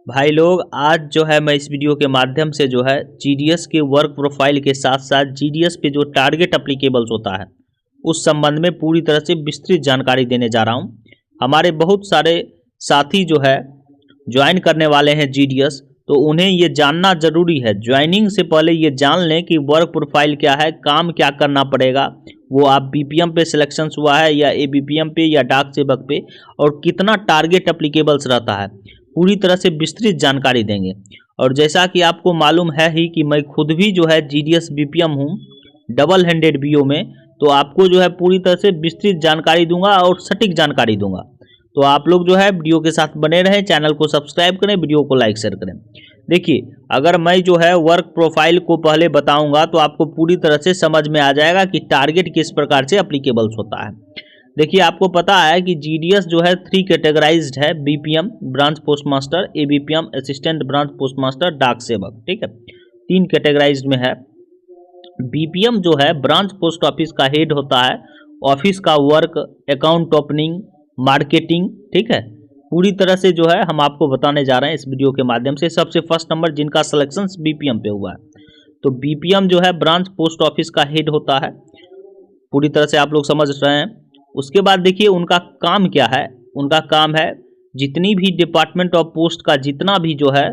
भाई लोग, आज जो है मैं इस वीडियो के माध्यम से जो है जीडीएस के वर्क प्रोफाइल के साथ साथ जीडीएस पे जो टारगेट अप्लीकेबल्स होता है उस संबंध में पूरी तरह से विस्तृत जानकारी देने जा रहा हूं। हमारे बहुत सारे साथी जो है ज्वाइन करने वाले हैं जीडीएस, तो उन्हें ये जानना जरूरी है। ज्वाइनिंग से पहले ये जान लें कि वर्क प्रोफाइल क्या है, काम क्या करना पड़ेगा, वो आप बीपीएम पे सिलेक्शन हुआ है या एबीपीएम पे या डाक सेवक पे, और कितना टारगेट अप्लीकेबल्स रहता है, पूरी तरह से विस्तृत जानकारी देंगे। और जैसा कि आपको मालूम है ही कि मैं खुद भी जो है जीडीएस बीपीएम हूँ, डबल हैंडेड बीओ में, तो आपको जो है पूरी तरह से विस्तृत जानकारी दूंगा और सटीक जानकारी दूंगा। तो आप लोग जो है वीडियो के साथ बने रहें, चैनल को सब्सक्राइब करें, वीडियो को लाइक शेयर करें। देखिए, अगर मैं जो है वर्क प्रोफाइल को पहले बताऊंगा तो आपको पूरी तरह से समझ में आ जाएगा कि टारगेट किस प्रकार से अप्लीकेबल्स होता है। देखिए, आपको पता है कि जीडीएस जो है 3 कैटेगराइज्ड है: BPM branch post master, ABPM assistant branch post master, डाक सेवक। ठीक है, 3 कैटेगराइज्ड में है। बीपीएम जो है ब्रांच पोस्ट ऑफिस का हेड होता है, ऑफिस का वर्क, अकाउंट ओपनिंग, मार्केटिंग। ठीक है, पूरी तरह से जो है हम आपको बताने जा रहे हैं इस वीडियो के माध्यम से। सबसे फर्स्ट नंबर जिनका सिलेक्शन बीपीएम पे हुआ है, तो बीपीएम जो है ब्रांच पोस्ट ऑफिस का हेड होता है। पूरी तरह से आप लोग समझ रहे हैं। उसके बाद देखिए उनका काम क्या है। उनका काम है जितनी भी डिपार्टमेंट ऑफ पोस्ट का जितना भी जो है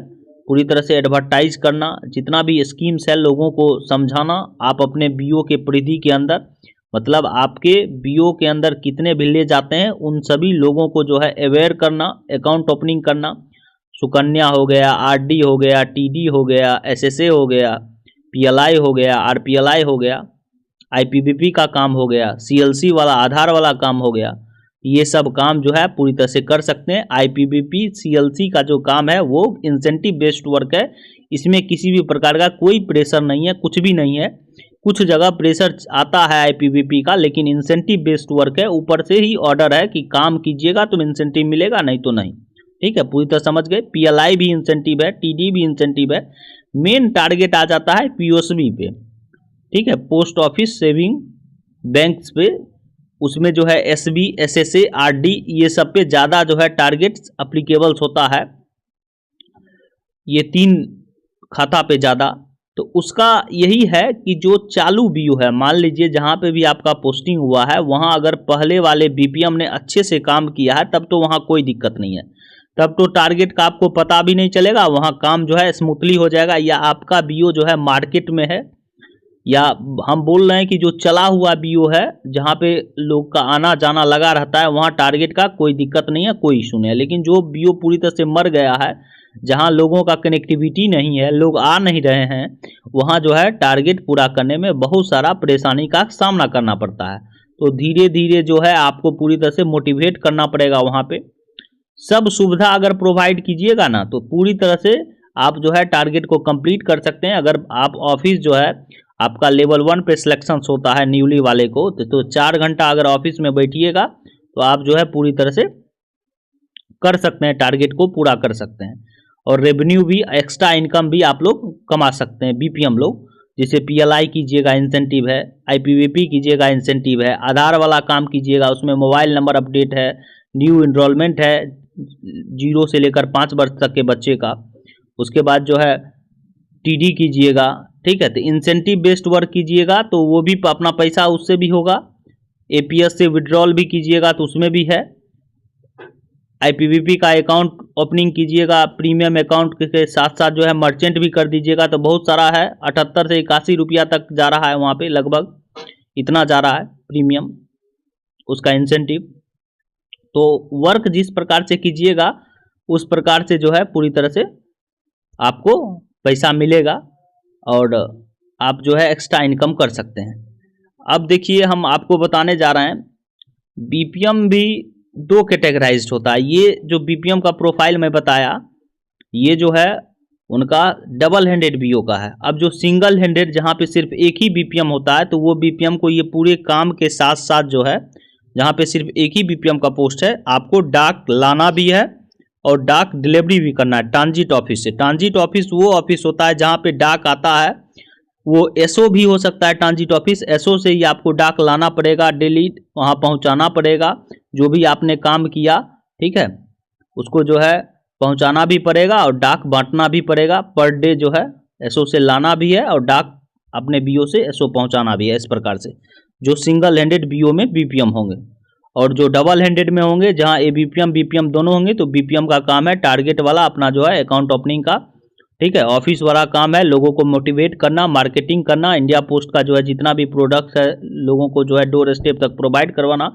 पूरी तरह से एडवर्टाइज करना, जितना भी स्कीम्स है लोगों को समझाना। आप अपने बीओ के परिधि के अंदर, मतलब आपके बीओ के अंदर कितने विलेज आते हैं उन सभी लोगों को जो है अवेयर करना, अकाउंट ओपनिंग करना। सुकन्या हो गया, आरडी हो गया, टीडी हो गया, एसएसए हो गया, पीएलआई हो गया, आरपीएलआई हो गया, आईपीबीपी का काम हो गया, सीएलसी वाला आधार वाला काम हो गया। ये सब काम जो है पूरी तरह से कर सकते हैं। आईपीबीपी सीएलसी का जो काम है वो इंसेंटिव बेस्ड वर्क है। इसमें किसी भी प्रकार का कोई प्रेशर नहीं है, कुछ भी नहीं है। कुछ जगह प्रेशर आता है आईपीबीपी का, लेकिन इंसेंटिव बेस्ड वर्क है। ऊपर से ही ऑर्डर है कि काम कीजिएगा तो इंसेंटिव मिलेगा, नहीं तो नहीं। ठीक है, पूरी तरह समझ गए। पीएलआई भी इंसेंटिव है, टीडी भी इंसेंटिव है। मेन टारगेट आ जाता है पीओएसबी पे। ठीक है, पोस्ट ऑफिस सेविंग बैंक्स पे, उसमें जो है एसबी, एसएसए, आरडी, ये सब पे ज़्यादा जो है टारगेट अप्लीकेबल्स होता है। ये 3 खाता पे ज़्यादा। तो उसका यही है कि जो चालू बीओ है, मान लीजिए जहाँ पे भी आपका पोस्टिंग हुआ है वहाँ अगर पहले वाले बीपीएम ने अच्छे से काम किया है तब तो वहाँ कोई दिक्कत नहीं है। तब तो टारगेट का आपको पता भी नहीं चलेगा, वहाँ काम जो है स्मूथली हो जाएगा। या आपका बीओ जो है मार्केट में है, या हम बोल रहे हैं कि जो चला हुआ बीओ है जहाँ पे लोग का आना जाना लगा रहता है, वहाँ टारगेट का कोई दिक्कत नहीं है, कोई इशू नहीं है। लेकिन जो बीओ पूरी तरह से मर गया है, जहाँ लोगों का कनेक्टिविटी नहीं है, लोग आ नहीं रहे हैं, वहाँ जो है टारगेट पूरा करने में बहुत सारा परेशानी का सामना करना पड़ता है। तो धीरे धीरे जो है आपको पूरी तरह से मोटिवेट करना पड़ेगा। वहाँ पे सब सुविधा अगर प्रोवाइड कीजिएगा ना तो पूरी तरह से आप जो है टारगेट को कंप्लीट कर सकते हैं। अगर आप ऑफिस जो है आपका लेवल 1 पे सिलेक्शन होता है न्यूली वाले को, तो 4 घंटा अगर ऑफिस में बैठिएगा तो आप जो है पूरी तरह से कर सकते हैं, टारगेट को पूरा कर सकते हैं। और रेवेन्यू भी, एक्स्ट्रा इनकम भी आप लोग कमा सकते हैं बीपीएम लोग। जैसे पीएलआई कीजिएगा इंसेंटिव है, आईपीवीपी कीजिएगा इंसेंटिव है, आधार वाला काम कीजिएगा उसमें मोबाइल नंबर अपडेट है, न्यू इनरोलमेंट है 0 से लेकर 5 वर्ष तक के बच्चे का। उसके बाद जो है टीडी कीजिएगा। ठीक है, तो इंसेंटिव बेस्ड वर्क कीजिएगा तो वो भी अपना पैसा उससे भी होगा। एपीएस से विड्रॉल भी कीजिएगा तो उसमें भी है। आईपीबीपी का अकाउंट ओपनिंग कीजिएगा, प्रीमियम अकाउंट के साथ साथ जो है मर्चेंट भी कर दीजिएगा, तो बहुत सारा है। 78 से 81 रुपया तक जा रहा है वहाँ पे, लगभग इतना जा रहा है प्रीमियम उसका इंसेंटिव। तो वर्क जिस प्रकार से कीजिएगा उस प्रकार से जो है पूरी तरह से आपको पैसा मिलेगा और आप जो है एक्स्ट्रा इनकम कर सकते हैं। अब देखिए, हम आपको बताने जा रहे हैं बीपीएम भी 2 कैटेगराइज्ड होता है। ये जो बीपीएम का प्रोफाइल मैं बताया, ये जो है उनका डबल हैंडेड बीओ का है। अब जो सिंगल हैंडेड जहाँ पे सिर्फ एक ही बीपीएम होता है, तो वो बीपीएम को ये पूरे काम के साथ साथ जो है, जहाँ पे सिर्फ एक ही बीपीएम का पोस्ट है, आपको डाक लाना भी है और डाक डिलीवरी भी करना है ट्रांजिट ऑफिस से। ट्रांजिट ऑफिस वो ऑफिस होता है जहाँ पे डाक आता है, वो एसओ भी हो सकता है ट्रांजिट ऑफिस। एसओ से ही आपको डाक लाना पड़ेगा, डेली वहाँ पहुँचाना पड़ेगा जो भी आपने काम किया। ठीक है, उसको जो है पहुंचाना भी पड़ेगा और डाक बांटना भी पड़ेगा। पर डे जो है एसओ से लाना भी है और डाक अपने बीओ से एसओ पहुंचाना भी है। इस प्रकार से जो सिंगल हैंडेड बीओ में बीपीएम होंगे, और जो डबल हैंडेड में होंगे जहां एबीपीएम बीपीएम दोनों होंगे, तो बीपीएम का काम है टारगेट वाला अपना जो है अकाउंट ओपनिंग का, ठीक है। ऑफिस वाला काम है लोगों को मोटिवेट करना, मार्केटिंग करना, इंडिया पोस्ट का जो है जितना भी प्रोडक्ट्स है लोगों को जो है डोर स्टेप तक प्रोवाइड करवाना।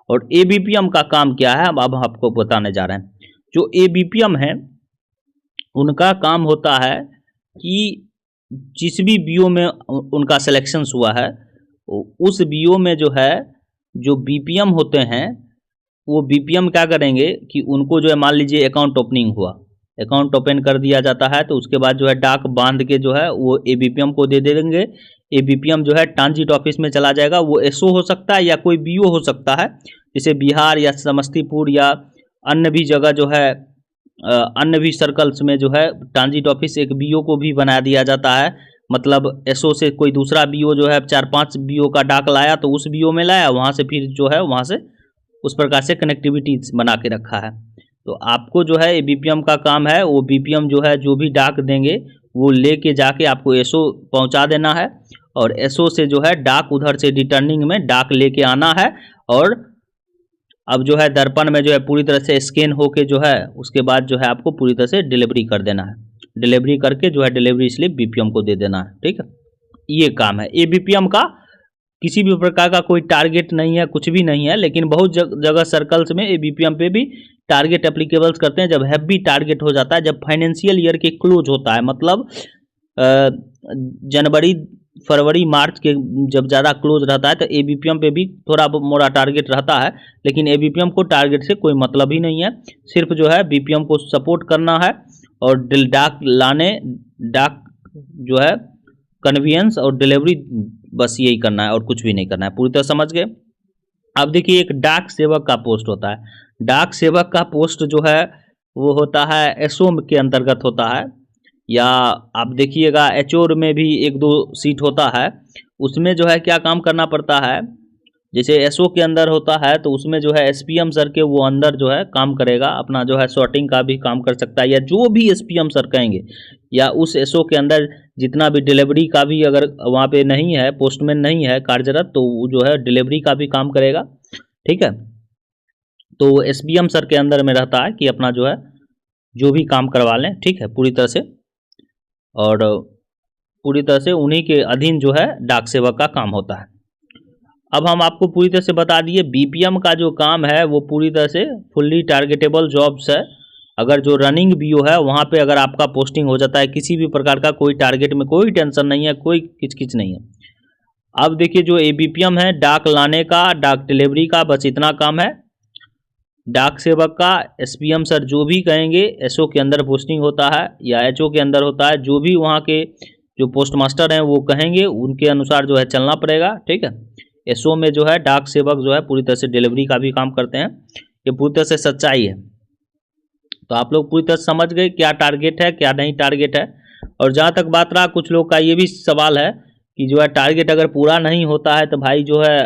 और एबीपीएम का काम क्या है अब आपको बताने जा रहे हैं। जो एबीपीएम है उनका काम होता है कि जिस भी बीओ में उनका सिलेक्शन हुआ है उस बीओ में जो है जो बीपीएम होते हैं वो बीपीएम क्या करेंगे कि उनको जो है मान लीजिए अकाउंट ओपनिंग हुआ, अकाउंट ओपन कर दिया जाता है, तो उसके बाद जो है डाक बांध के जो है वो एबीपीएम को दे देंगे। एबीपीएम जो है ट्रांजिट ऑफिस में चला जाएगा। वो एसओ हो सकता है या कोई बीओ हो सकता है, जैसे बिहार या समस्तीपुर या अन्य भी जगह जो है अन्य भी सर्कल्स में जो है ट्रांजिट ऑफिस एक बीओ को भी बना दिया जाता है। मतलब एसओ से कोई दूसरा बीओ जो है 4-5 बीओ का डाक लाया तो उस बीओ में लाया, वहाँ से फिर जो है वहाँ से उस प्रकार से कनेक्टिविटी बना के रखा है। तो आपको जो है बीपीएम का काम है वो बीपीएम जो है जो भी डाक देंगे वो लेके जाके आपको एसओ पहुंचा देना है, और एसओ से जो है डाक उधर से रिटर्निंग में डाक लेके आना है। और अब जो है दर्पण में जो है पूरी तरह से स्कैन होके जो है उसके बाद जो है आपको पूरी तरह से डिलीवरी कर देना है। डिलीवरी करके जो है डिलीवरी स्लिप बीपीएम को दे देना है, ठीक है। ये काम है। ये बीपीएम का किसी भी प्रकार का कोई टारगेट नहीं है, कुछ भी नहीं है, लेकिन बहुत जगह सर्कल्स में ये बीपीएम पे भी टारगेट एप्लीकेबल्स करते हैं। जब हैवी टारगेट हो जाता है, जब फाइनेंशियल ईयर के क्लोज होता है, मतलब जनवरी फरवरी मार्च के जब ज़्यादा क्लोज रहता है तो एबीपीएम पे भी थोड़ा मोड़ा टारगेट रहता है, लेकिन एबीपीएम को टारगेट से कोई मतलब ही नहीं है। सिर्फ जो है बीपीएम को सपोर्ट करना है और डाक लाने, डाक जो है कन्वीनियंस और डिलीवरी, बस यही करना है और कुछ भी नहीं करना है। पूरी तरह समझ गए। अब देखिए एक डाक सेवक का पोस्ट होता है। डाक सेवक का पोस्ट जो है वो होता है एसओ के अंतर्गत होता है, या आप देखिएगा एचओ में भी 1-2 सीट होता है। उसमें जो है क्या काम करना पड़ता है, जैसे एसओ के अंदर होता है तो उसमें जो है एसपीएम सर के वो अंदर जो है काम करेगा, अपना जो है सॉर्टिंग का भी काम कर सकता है, या जो भी एसपीएम सर कहेंगे, या उस एसओ के अंदर जितना भी डिलीवरी का भी अगर वहाँ पे नहीं है, पोस्टमैन नहीं है कार्यरत, तो वो जो है डिलीवरी का भी काम करेगा, ठीक है। तो एसपीएम सर के अंदर में रहता है कि अपना जो है जो भी काम करवा लें, ठीक है, पूरी तरह से, और पूरी तरह से उन्हीं के अधीन जो है डाक सेवक का काम होता है। अब हम आपको पूरी तरह से बता दिए बीपीएम का जो काम है वो पूरी तरह से फुल्ली टारगेटेबल जॉब्स है। अगर जो रनिंग बीओ है वहाँ पे अगर आपका पोस्टिंग हो जाता है, किसी भी प्रकार का कोई टारगेट में कोई टेंशन नहीं है, कोई किचकिच नहीं है। अब देखिए जो एबीपीएम है, डाक लाने का, डाक डिलीवरी का, बस इतना काम है। डाक सेवक का एसपीएम सर जो भी कहेंगे, एसओ के अंदर पोस्टिंग होता है या एचओ के अंदर होता है, जो भी वहाँ के जो पोस्ट मास्टर हैं वो कहेंगे उनके अनुसार जो है चलना पड़ेगा, ठीक है। एसओ में जो है डाक सेवक जो है पूरी तरह से डिलीवरी का भी काम करते हैं। ये पूरी तरह से सच्चाई है। तो आप लोग पूरी तरह से समझ गए क्या टारगेट है क्या नहीं टारगेट है। और जहाँ तक बात रहा कुछ लोग का ये भी सवाल है कि जो है टारगेट अगर पूरा नहीं होता है तो भाई जो है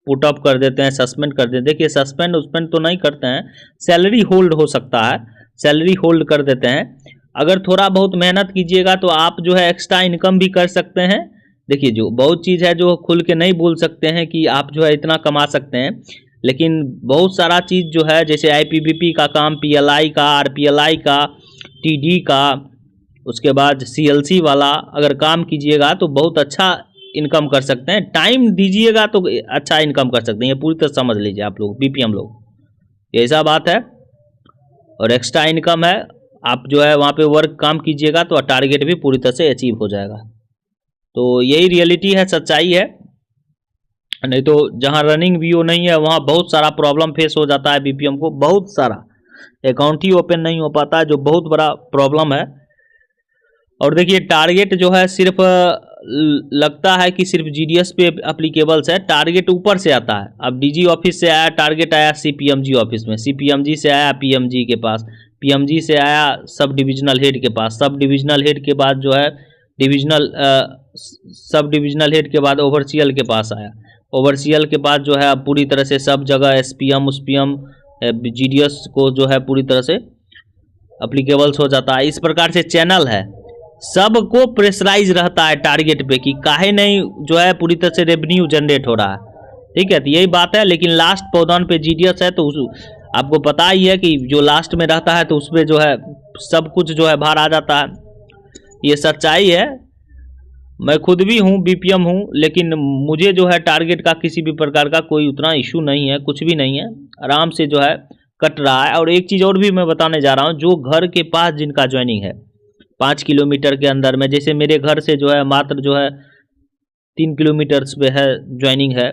पुट अप कर देते हैं, सस्पेंड कर देते हैं। देखिए सस्पेंड उसपेंड तो नहीं करते हैं, सैलरी होल्ड हो सकता है, सैलरी होल्ड कर देते हैं। अगर थोड़ा बहुत मेहनत कीजिएगा तो आप जो है एक्स्ट्रा इनकम भी कर सकते हैं। देखिए जो बहुत चीज़ है जो खुल के नहीं बोल सकते हैं कि आप जो है इतना कमा सकते हैं, लेकिन बहुत सारा चीज़ जो है जैसे आईपीबीपी का काम, पीएलआई का, आरपीएलआई का, टीडी का, उसके बाद सीएलसी वाला अगर काम कीजिएगा तो बहुत अच्छा इनकम कर सकते हैं। टाइम दीजिएगा तो अच्छा इनकम कर सकते हैं। ये पूरी तरह समझ लीजिए आप लोग, बीपीएम लोग, ये ऐसा बात है। और एक्स्ट्रा इनकम है, आप जो है वहाँ पे वर्क काम कीजिएगा तो टारगेट भी पूरी तरह से अचीव हो जाएगा। तो यही रियलिटी है, सच्चाई है। नहीं तो जहाँ रनिंग बीओ नहीं है वहाँ बहुत सारा प्रॉब्लम फेस हो जाता है बीपीएम को, बहुत सारा अकाउंट ही ओपन नहीं हो पाता है, जो बहुत बड़ा प्रॉब्लम है। और देखिए टारगेट जो है सिर्फ लगता है कि सिर्फ जीडीएस पे एप्लीकेबल्स है, टारगेट ऊपर से आता है। अब डीजी ऑफिस से आया टारगेट, आया सीपीएमजी ऑफिस में, सीपीएमजी से आया पीएमजी के पास, पीएमजी से आया सब डिविजनल हेड के पास, सब डिविजनल हेड के बाद जो है डिविजनल सब डिविजनल हेड के बाद ओवरसीएल के पास आया, ओवरसीएल के बाद जो है अब पूरी तरह से सब जगह एसपीएम, उसपीएम, जीडीएस को जो है पूरी तरह से अप्लीकेबल्स हो जाता है। इस प्रकार से चैनल है, सबको प्रेशराइज रहता है टारगेट पे कि काहे नहीं जो है पूरी तरह से रेवेन्यू जनरेट हो रहा है। ठीक है, तो यही बात है। लेकिन लास्ट पावदान पे जीडीएस है तो आपको पता ही है कि जो लास्ट में रहता है तो उसमें जो है सब कुछ जो है बाहर आ जाता है। ये सच्चाई है। मैं खुद भी हूँ बीपीएम हूँ, लेकिन मुझे जो है टारगेट का किसी भी प्रकार का कोई उतना इशू नहीं है, कुछ भी नहीं है, आराम से जो है कट रहा है। और एक चीज़ और भी मैं बताने जा रहा हूँ, जो घर के पास जिनका ज्वाइनिंग है 5 किलोमीटर के अंदर में, जैसे मेरे घर से जो है मात्र जो है 3 किलोमीटर्स पे है ज्वाइनिंग है,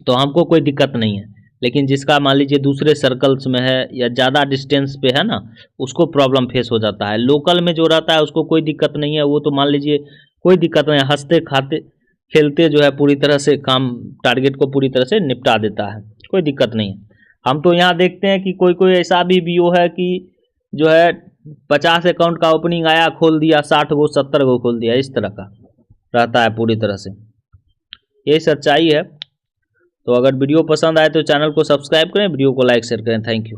तो हमको कोई दिक्कत नहीं है। लेकिन जिसका मान लीजिए दूसरे सर्कल्स में है या ज़्यादा डिस्टेंस पे है ना, उसको प्रॉब्लम फेस हो जाता है। लोकल में जो रहता है उसको कोई दिक्कत नहीं है, वो तो मान लीजिए कोई दिक्कत नहीं, हंसते खाते खेलते जो है पूरी तरह से काम टारगेट को पूरी तरह से निपटा देता है, कोई दिक्कत नहीं है। हम तो यहाँ देखते हैं कि कोई कोई ऐसा भी बीओ है कि जो है 50 अकाउंट का ओपनिंग आया, खोल दिया 60 गो 70 गो खोल दिया, इस तरह का रहता है पूरी तरह से। यही सच्चाई है। तो अगर वीडियो पसंद आए तो चैनल को सब्सक्राइब करें, वीडियो को लाइक शेयर करें। Thank you.